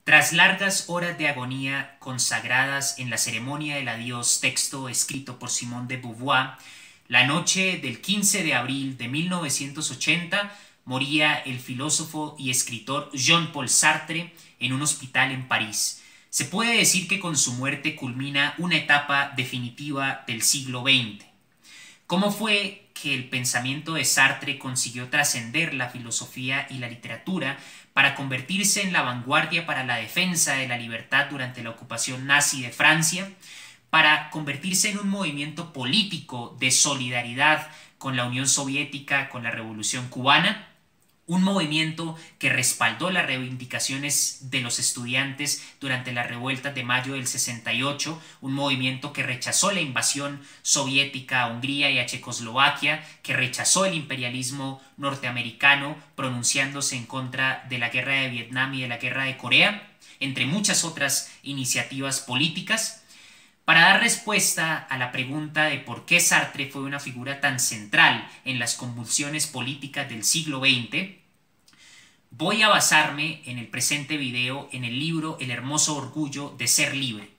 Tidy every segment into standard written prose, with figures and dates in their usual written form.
Tras largas horas de agonía consagradas en la ceremonia del adiós, texto escrito por Simone de Beauvoir, la noche del 15 de abril de 1980 moría el filósofo y escritor Jean-Paul Sartre en un hospital en París. Se puede decir que con su muerte culmina una etapa definitiva del siglo XX. ¿Cómo fue que el pensamiento de Sartre consiguió trascender la filosofía y la literatura para convertirse en la vanguardia para la defensa de la libertad durante la ocupación nazi de Francia, para convertirse en un movimiento político de solidaridad con la Unión Soviética, con la Revolución Cubana? Un movimiento que respaldó las reivindicaciones de los estudiantes durante las revueltas de mayo del 68, un movimiento que rechazó la invasión soviética a Hungría y a Checoslovaquia, que rechazó el imperialismo norteamericano, pronunciándose en contra de la guerra de Vietnam y de la guerra de Corea, entre muchas otras iniciativas políticas. Para dar respuesta a la pregunta de por qué Sartre fue una figura tan central en las convulsiones políticas del siglo XX, voy a basarme en el presente video en el libro El hermoso orgullo de ser libre,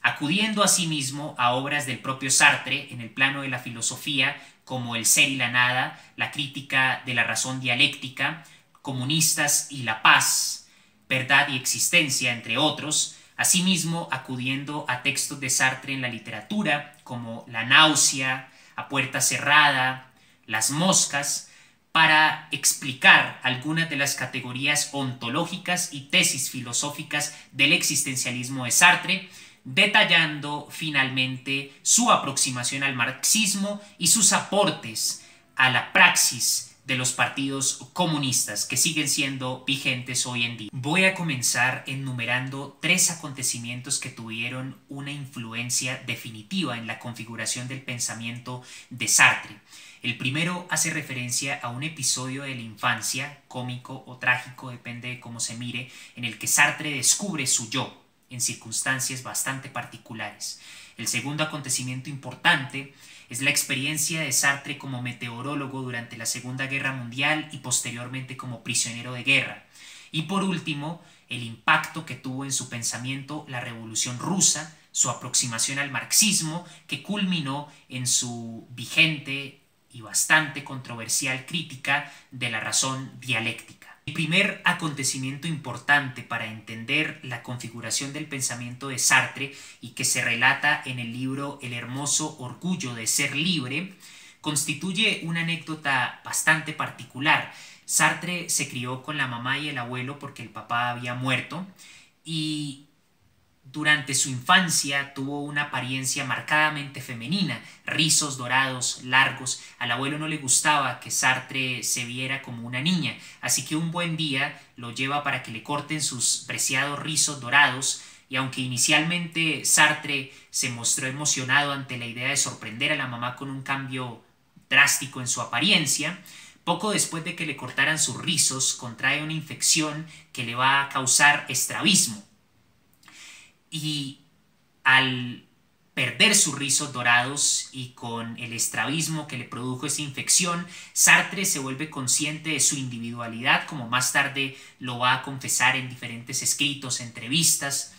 acudiendo asimismo a obras del propio Sartre en el plano de la filosofía como El ser y la nada, La crítica de la razón dialéctica, Comunistas y la paz, Verdad y existencia, entre otros. Asimismo, acudiendo a textos de Sartre en la literatura, como La náusea, A puerta cerrada, Las moscas, para explicar algunas de las categorías ontológicas y tesis filosóficas del existencialismo de Sartre, detallando finalmente su aproximación al marxismo y sus aportes a la praxis de los partidos comunistas que siguen siendo vigentes hoy en día. Voy a comenzar enumerando tres acontecimientos que tuvieron una influencia definitiva en la configuración del pensamiento de Sartre. El primero hace referencia a un episodio de la infancia, cómico o trágico, depende de cómo se mire, en el que Sartre descubre su yo en circunstancias bastante particulares. El segundo acontecimiento importante es la experiencia de Sartre como meteorólogo durante la Segunda Guerra Mundial y posteriormente como prisionero de guerra. Y por último, el impacto que tuvo en su pensamiento la Revolución Rusa, su aproximación al marxismo, que culminó en su vigente y bastante controversial crítica de la razón dialéctica. El primer acontecimiento importante para entender la configuración del pensamiento de Sartre y que se relata en el libro El hermoso orgullo de ser libre, constituye una anécdota bastante particular. Sartre se crió con la mamá y el abuelo porque el papá había muerto y durante su infancia tuvo una apariencia marcadamente femenina, rizos dorados, largos. Al abuelo no le gustaba que Sartre se viera como una niña, así que un buen día lo lleva para que le corten sus preciados rizos dorados, y aunque inicialmente Sartre se mostró emocionado ante la idea de sorprender a la mamá con un cambio drástico en su apariencia, poco después de que le cortaran sus rizos, contrae una infección que le va a causar estrabismo. Y al perder sus rizos dorados y con el estrabismo que le produjo esa infección, Sartre se vuelve consciente de su individualidad, como más tarde lo va a confesar en diferentes escritos, entrevistas,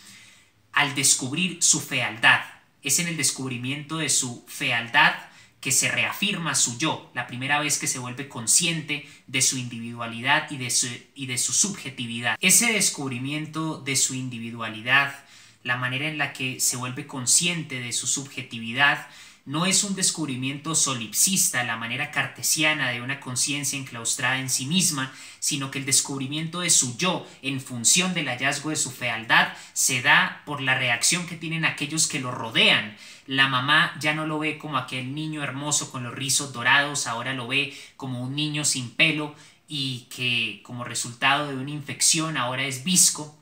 al descubrir su fealdad. Es en el descubrimiento de su fealdad que se reafirma su yo, la primera vez que se vuelve consciente de su individualidad y de su subjetividad. Ese descubrimiento de su individualidad, la manera en la que se vuelve consciente de su subjetividad, no es un descubrimiento solipsista, la manera cartesiana de una conciencia enclaustrada en sí misma, sino que el descubrimiento de su yo en función del hallazgo de su fealdad se da por la reacción que tienen aquellos que lo rodean. La mamá ya no lo ve como aquel niño hermoso con los rizos dorados, ahora lo ve como un niño sin pelo y que como resultado de una infección ahora es visco.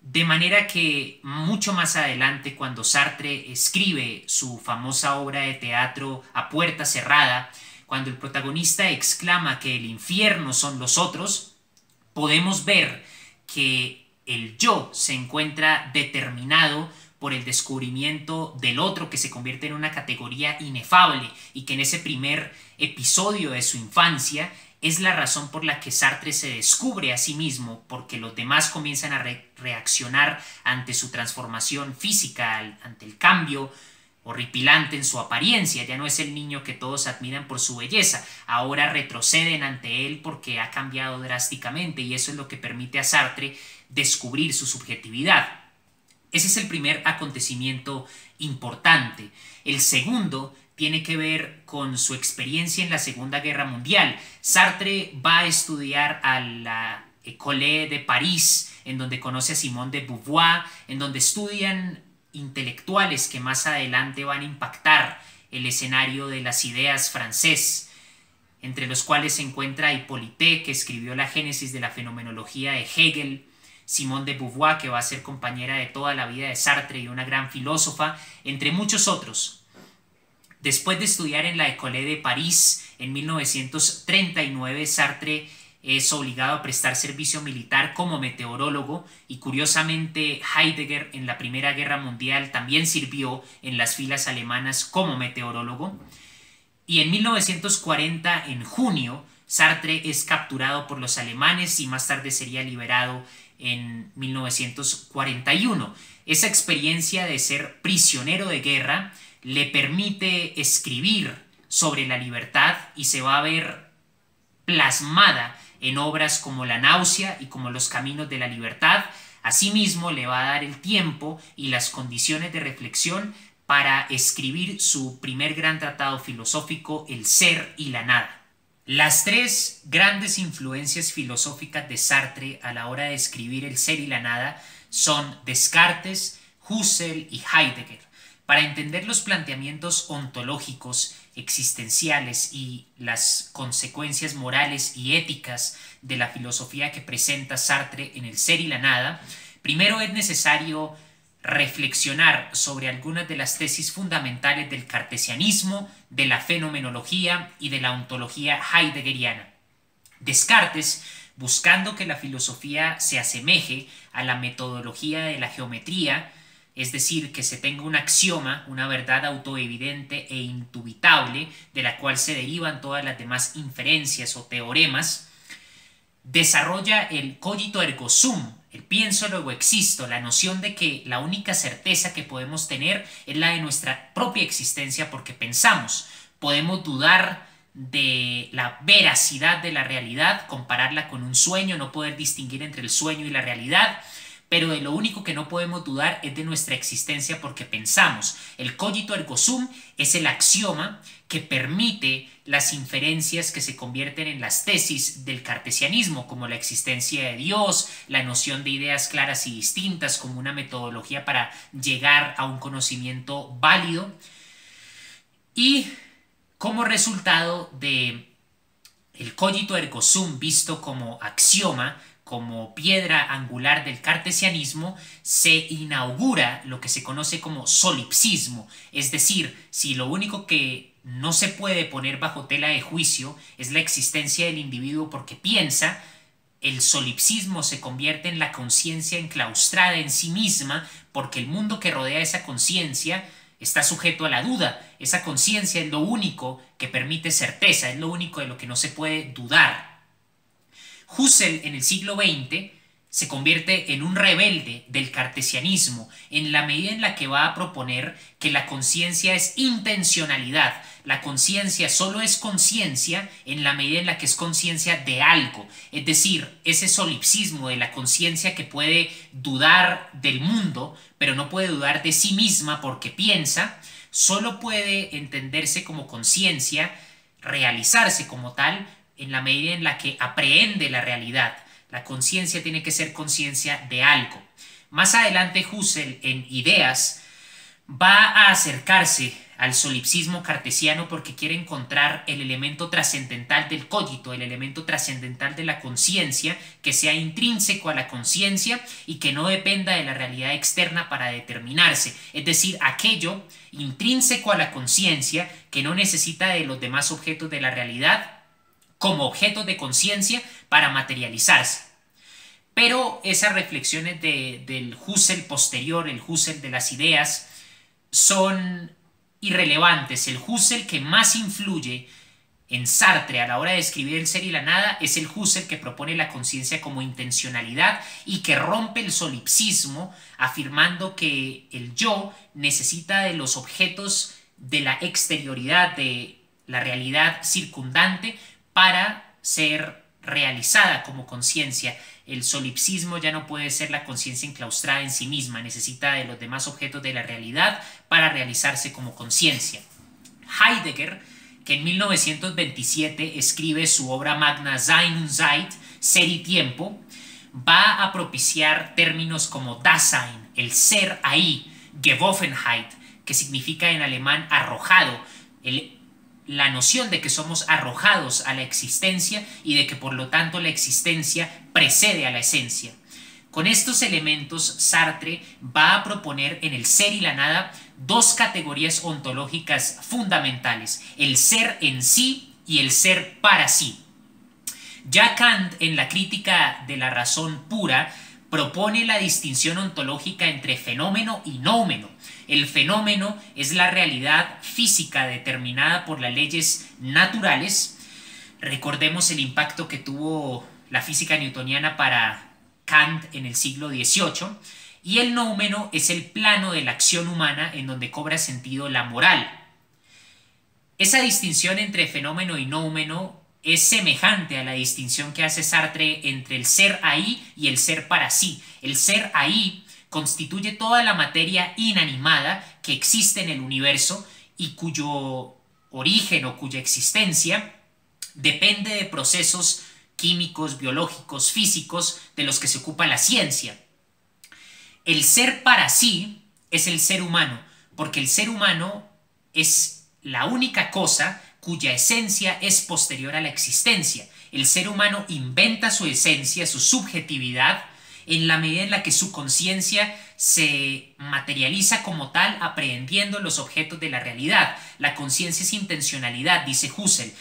De manera que mucho más adelante, cuando Sartre escribe su famosa obra de teatro A puerta cerrada, cuando el protagonista exclama que el infierno son los otros, podemos ver que el yo se encuentra determinado por el descubrimiento del otro, que se convierte en una categoría inefable y que en ese primer episodio de su infancia es la razón por la que Sartre se descubre a sí mismo, porque los demás comienzan a reaccionar ante su transformación física, ante el cambio horripilante en su apariencia. Ya no es el niño que todos admiran por su belleza, ahora retroceden ante él porque ha cambiado drásticamente, y eso es lo que permite a Sartre descubrir su subjetividad. Ese es el primer acontecimiento importante. El segundo tiene que ver con su experiencia en la Segunda Guerra Mundial. Sartre va a estudiar a la École de París, en donde conoce a Simone de Beauvoir, en donde estudian intelectuales que más adelante van a impactar el escenario de las ideas francés, entre los cuales se encuentra Hippolyte, que escribió la génesis de la fenomenología de Hegel, Simone de Beauvoir, que va a ser compañera de toda la vida de Sartre y una gran filósofa, entre muchos otros. Después de estudiar en la École de París, en 1939, Sartre es obligado a prestar servicio militar como meteorólogo, y curiosamente Heidegger en la Primera Guerra Mundial también sirvió en las filas alemanas como meteorólogo. Y en 1940, en junio, Sartre es capturado por los alemanes y más tarde sería liberado en 1941. Esa experiencia de ser prisionero de guerra le permite escribir sobre la libertad y se va a ver plasmada en obras como La náusea y como Los caminos de la libertad. Asimismo, le va a dar el tiempo y las condiciones de reflexión para escribir su primer gran tratado filosófico, El ser y la nada. Las tres grandes influencias filosóficas de Sartre a la hora de escribir El ser y la nada son Descartes, Husserl y Heidegger. Para entender los planteamientos ontológicos, existenciales y las consecuencias morales y éticas de la filosofía que presenta Sartre en El ser y la nada, primero es necesario reflexionar sobre algunas de las tesis fundamentales del cartesianismo, de la fenomenología y de la ontología heideggeriana. Descartes, buscando que la filosofía se asemeje a la metodología de la geometría, es decir, que se tenga un axioma, una verdad autoevidente e indubitable, de la cual se derivan todas las demás inferencias o teoremas, desarrolla el cogito ergo sum, el pienso luego existo, la noción de que la única certeza que podemos tener es la de nuestra propia existencia porque pensamos. Podemos dudar de la veracidad de la realidad, compararla con un sueño, no poder distinguir entre el sueño y la realidad, pero de lo único que no podemos dudar es de nuestra existencia porque pensamos. El cogito ergo sum es el axioma que permite las inferencias que se convierten en las tesis del cartesianismo, como la existencia de Dios, la noción de ideas claras y distintas como una metodología para llegar a un conocimiento válido. Y como resultado de el cogito ergo sum visto como axioma, como piedra angular del cartesianismo, se inaugura lo que se conoce como solipsismo, es decir, si lo único que no se puede poner bajo tela de juicio es la existencia del individuo porque piensa, el solipsismo se convierte en la conciencia enclaustrada en sí misma porque el mundo que rodea esa conciencia está sujeto a la duda. Esa conciencia es lo único que permite certeza, es lo único de lo que no se puede dudar. Husserl en el siglo XX se convierte en un rebelde del cartesianismo en la medida en la que va a proponer que la conciencia es intencionalidad. La conciencia solo es conciencia en la medida en la que es conciencia de algo. Es decir, ese solipsismo de la conciencia que puede dudar del mundo, pero no puede dudar de sí misma porque piensa, solo puede entenderse como conciencia, realizarse como tal, en la medida en la que aprehende la realidad. La conciencia tiene que ser conciencia de algo. Más adelante Husserl en Ideas va a acercarse al solipsismo cartesiano porque quiere encontrar el elemento trascendental del cogito, el elemento trascendental de la conciencia que sea intrínseco a la conciencia y que no dependa de la realidad externa para determinarse, es decir, aquello intrínseco a la conciencia que no necesita de los demás objetos de la realidad como objetos de conciencia para materializarse. Pero esas reflexiones del Husserl posterior, el Husserl de las ideas, son irrelevantes. El Husserl que más influye En Sartre, a la hora de escribir El ser y la nada, es el Husserl que propone la conciencia como intencionalidad y que rompe el solipsismo, afirmando que el yo necesita de los objetos de la exterioridad, de la realidad circundante, para ser realizada como conciencia. El solipsismo ya no puede ser la conciencia enclaustrada en sí misma, necesita de los demás objetos de la realidad para realizarse como conciencia. Heidegger, que en 1927 escribe su obra magna Sein und Zeit, Ser y Tiempo, va a propiciar términos como Dasein, el ser ahí, Geworfenheit, que significa en alemán arrojado, la noción de que somos arrojados a la existencia y de que por lo tanto la existencia precede a la esencia. Con estos elementos, Sartre va a proponer en El ser y la nada dos categorías ontológicas fundamentales: el ser en sí y el ser para sí. Ya Kant, en la crítica de la razón pura, propone la distinción ontológica entre fenómeno y noumeno. El fenómeno es la realidad física determinada por las leyes naturales. Recordemos el impacto que tuvo la física newtoniana para Kant en el siglo XVIII. Y el noumeno es el plano de la acción humana en donde cobra sentido la moral. Esa distinción entre fenómeno y noumeno es semejante a la distinción que hace Sartre entre el ser ahí y el ser para sí. El ser ahí constituye toda la materia inanimada que existe en el universo y cuyo origen o cuya existencia depende de procesos químicos, biológicos, físicos de los que se ocupa la ciencia. El ser para sí es el ser humano, porque el ser humano es la única cosa cuya esencia es posterior a la existencia. El ser humano inventa su esencia, su subjetividad, en la medida en la que su conciencia se materializa como tal, aprehendiendo los objetos de la realidad. La conciencia es intencionalidad, dice Husserl.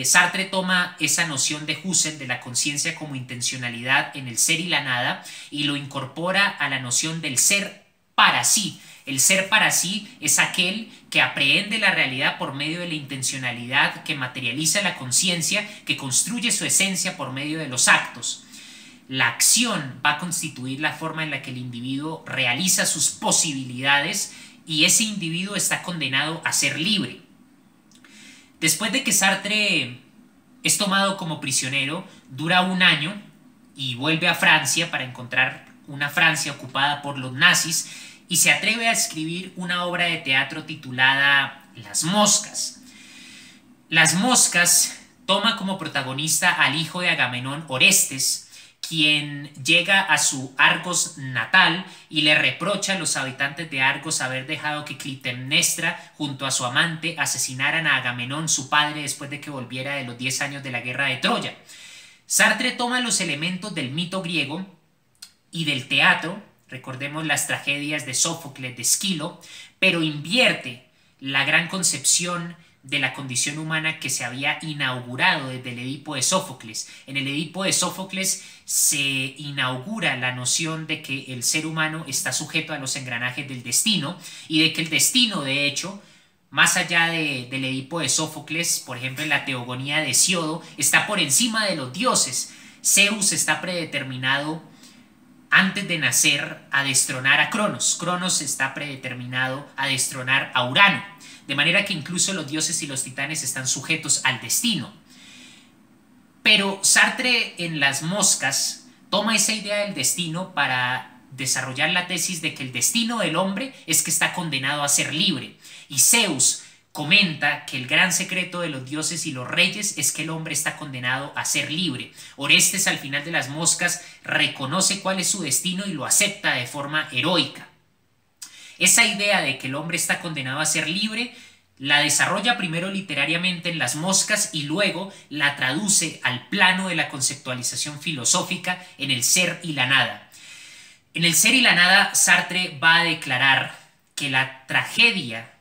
Sartre toma esa noción de Husserl de la conciencia como intencionalidad en el ser y la nada y lo incorpora a la noción del ser para sí. El ser para sí es aquel que aprehende la realidad por medio de la intencionalidad, que materializa la conciencia, que construye su esencia por medio de los actos. La acción va a constituir la forma en la que el individuo realiza sus posibilidades y ese individuo está condenado a ser libre. Después de que Sartre es tomado como prisionero, dura un año y vuelve a Francia para encontrar una Francia ocupada por los nazis y se atreve a escribir una obra de teatro titulada Las Moscas. Las Moscas toma como protagonista al hijo de Agamenón, Orestes, quien llega a su Argos natal y le reprocha a los habitantes de Argos haber dejado que Clitemnestra junto a su amante asesinaran a Agamenón, su padre, después de que volviera de los 10 años de la guerra de Troya. Sartre toma los elementos del mito griego y del teatro, recordemos las tragedias de Sófocles, de Esquilo, pero invierte la gran concepción de la condición humana que se había inaugurado desde el Edipo de Sófocles. En el Edipo de Sófocles se inaugura la noción de que el ser humano está sujeto a los engranajes del destino y de que el destino, de hecho, más allá del Edipo de Sófocles, por ejemplo en la Teogonía de Hesiodo, está por encima de los dioses. Zeus está predeterminado antes de nacer a destronar a Cronos. Cronos está predeterminado a destronar a Urano. De manera que incluso los dioses y los titanes están sujetos al destino. Pero Sartre en Las Moscas toma esa idea del destino para desarrollar la tesis de que el destino del hombre es que está condenado a ser libre. Y Zeus comenta que el gran secreto de los dioses y los reyes es que el hombre está condenado a ser libre. Orestes al final de Las Moscas reconoce cuál es su destino y lo acepta de forma heroica. Esa idea de que el hombre está condenado a ser libre la desarrolla primero literariamente en Las Moscas y luego la traduce al plano de la conceptualización filosófica en El ser y la nada. En El ser y la nada, Sartre va a declarar que la tragedia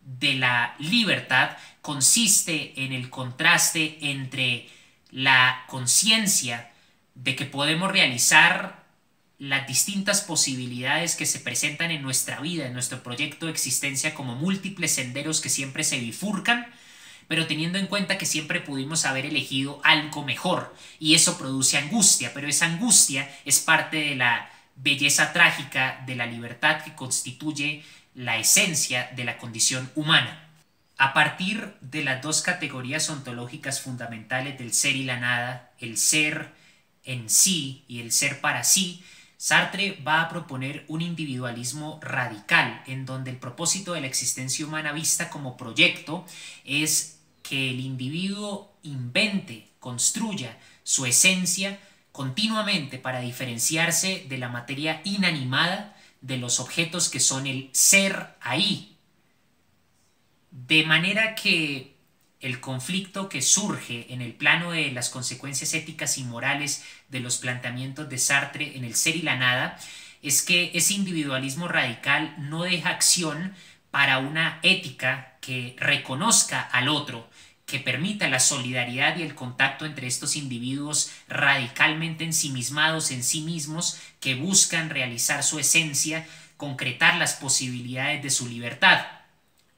de la libertad consiste en el contraste entre la conciencia de que podemos realizar las distintas posibilidades que se presentan en nuestra vida, en nuestro proyecto de existencia como múltiples senderos que siempre se bifurcan, pero teniendo en cuenta que siempre pudimos haber elegido algo mejor, y eso produce angustia, pero esa angustia es parte de la belleza trágica de la libertad que constituye la esencia de la condición humana. A partir de las dos categorías ontológicas fundamentales del ser y la nada, el ser en sí y el ser para sí, Sartre va a proponer un individualismo radical en donde el propósito de la existencia humana vista como proyecto es que el individuo invente, construya su esencia continuamente para diferenciarse de la materia inanimada, de los objetos que son el ser ahí. De manera que el conflicto que surge en el plano de las consecuencias éticas y morales de los planteamientos de Sartre en El ser y la nada es que ese individualismo radical no deja acción para una ética que reconozca al otro, que permita la solidaridad y el contacto entre estos individuos radicalmente ensimismados en sí mismos que buscan realizar su esencia, concretar las posibilidades de su libertad.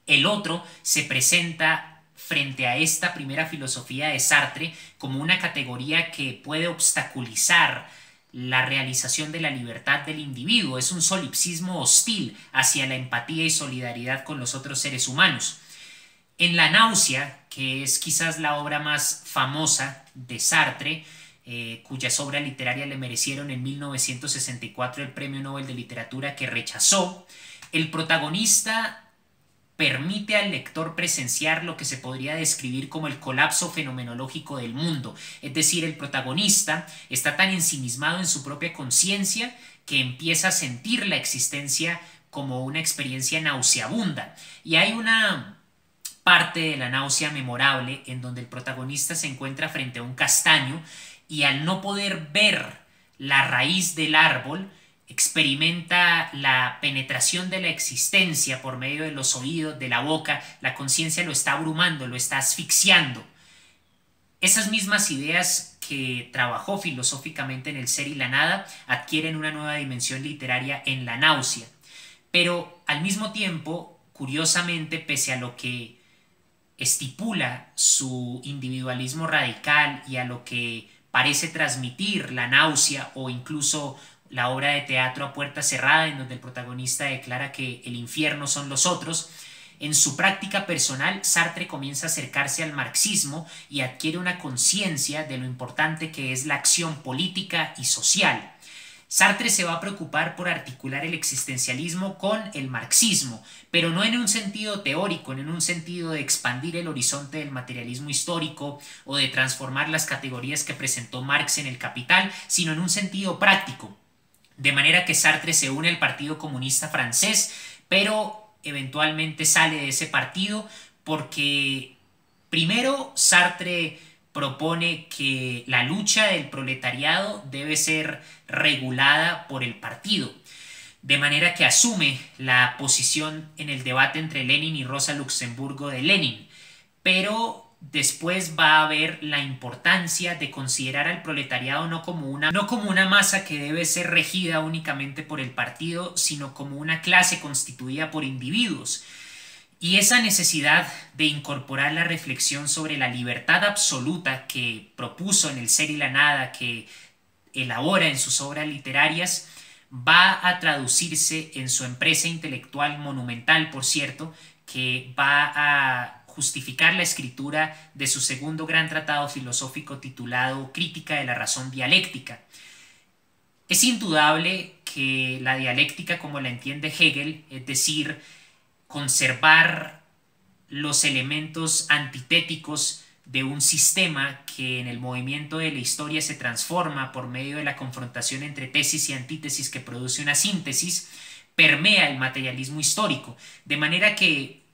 El otro se presenta frente a esta primera filosofía de Sartre como una categoría que puede obstaculizar la realización de la libertad del individuo. Es un solipsismo hostil hacia la empatía y solidaridad con los otros seres humanos. En La náusea, que es quizás la obra más famosa de Sartre, cuyas obras literarias le merecieron en 1964 el Premio Nobel de Literatura que rechazó, el protagonista permite al lector presenciar lo que se podría describir como el colapso fenomenológico del mundo. Es decir, el protagonista está tan ensimismado en su propia conciencia que empieza a sentir la existencia como una experiencia nauseabunda. Y hay una parte de La náusea memorable en donde el protagonista se encuentra frente a un castaño y al no poder ver la raíz del árbol, experimenta la penetración de la existencia por medio de los oídos, de la boca. La conciencia lo está abrumando, lo está asfixiando. Esas mismas ideas que trabajó filosóficamente en El ser y la nada adquieren una nueva dimensión literaria en La náusea. Pero al mismo tiempo, curiosamente, pese a lo que estipula su individualismo radical y a lo que parece transmitir La náusea o incluso la obra de teatro A puerta cerrada, en donde el protagonista declara que el infierno son los otros, en su práctica personal Sartre comienza a acercarse al marxismo y adquiere una conciencia de lo importante que es la acción política y social. Sartre se va a preocupar por articular el existencialismo con el marxismo, pero no en un sentido teórico, no en un sentido de expandir el horizonte del materialismo histórico o de transformar las categorías que presentó Marx en El Capital, sino en un sentido práctico. De manera que Sartre se une al Partido Comunista Francés, pero eventualmente sale de ese partido porque primero Sartre propone que la lucha del proletariado debe ser regulada por el partido, de manera que asume la posición en el debate entre Lenin y Rosa Luxemburgo de Lenin, pero después va a haber la importancia de considerar al proletariado no como una masa que debe ser regida únicamente por el partido, sino como una clase constituida por individuos. Y esa necesidad de incorporar la reflexión sobre la libertad absoluta que propuso en El ser y la nada, que elabora en sus obras literarias, va a traducirse en su empresa intelectual monumental, por cierto, que va a justificar la escritura de su segundo gran tratado filosófico titulado Crítica de la razón dialéctica. Es indudable que la dialéctica, como la entiende Hegel, es decir, conservar los elementos antitéticos de un sistema que en el movimiento de la historia se transforma por medio de la confrontación entre tesis y antítesis que produce una síntesis, permea el materialismo histórico, de manera que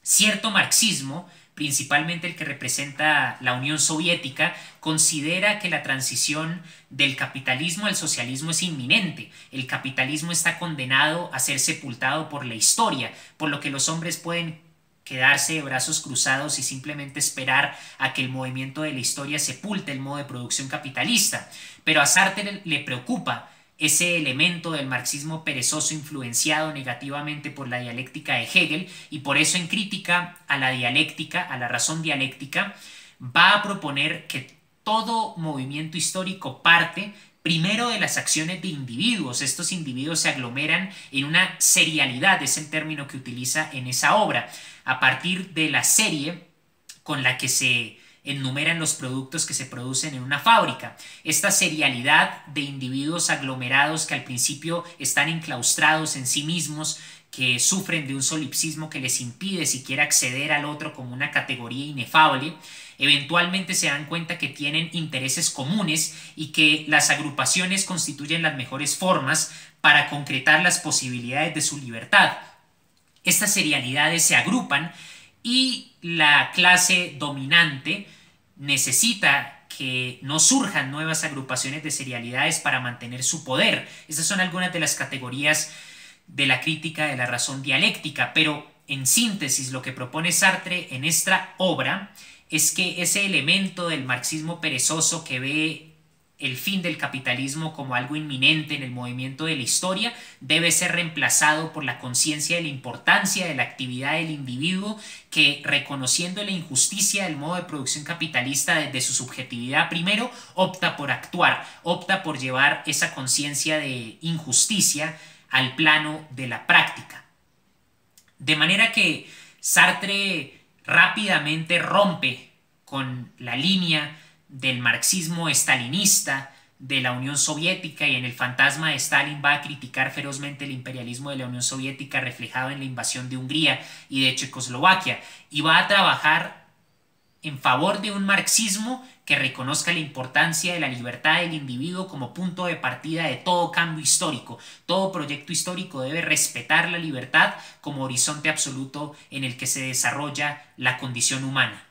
cierto marxismo, principalmente el que representa la Unión Soviética, considera que la transición del capitalismo al socialismo es inminente. El capitalismo está condenado a ser sepultado por la historia, por lo que los hombres pueden quedarse de brazos cruzados y simplemente esperar a que el movimiento de la historia sepulte el modo de producción capitalista. Pero a Sartre le preocupa ese elemento del marxismo perezoso influenciado negativamente por la dialéctica de Hegel, y por eso en crítica a la dialéctica, a la razón dialéctica, va a proponer que todo movimiento histórico parte primero de las acciones de individuos. Estos individuos se aglomeran en una serialidad, es el término que utiliza en esa obra, a partir de la serie con la que se enumeran los productos que se producen en una fábrica. Esta serialidad de individuos aglomerados que al principio están enclaustrados en sí mismos, que sufren de un solipsismo que les impide siquiera acceder al otro como una categoría inefable, eventualmente se dan cuenta que tienen intereses comunes y que las agrupaciones constituyen las mejores formas para concretar las posibilidades de su libertad. Estas serialidades se agrupan y la clase dominante necesita que no surjan nuevas agrupaciones de serialidades para mantener su poder. Estas son algunas de las categorías de la crítica de la razón dialéctica, pero en síntesis lo que propone Sartre en esta obra es que ese elemento del marxismo perezoso que ve el fin del capitalismo como algo inminente en el movimiento de la historia debe ser reemplazado por la conciencia de la importancia de la actividad del individuo que, reconociendo la injusticia del modo de producción capitalista desde su subjetividad primero, opta por actuar, opta por llevar esa conciencia de injusticia al plano de la práctica. De manera que Sartre rápidamente rompe con la línea del marxismo estalinista de la Unión Soviética, y en el fantasma de Stalin va a criticar ferozmente el imperialismo de la Unión Soviética reflejado en la invasión de Hungría y de Checoslovaquia, y va a trabajar en favor de un marxismo que reconozca la importancia de la libertad del individuo como punto de partida de todo cambio histórico. Todo proyecto histórico debe respetar la libertad como horizonte absoluto en el que se desarrolla la condición humana.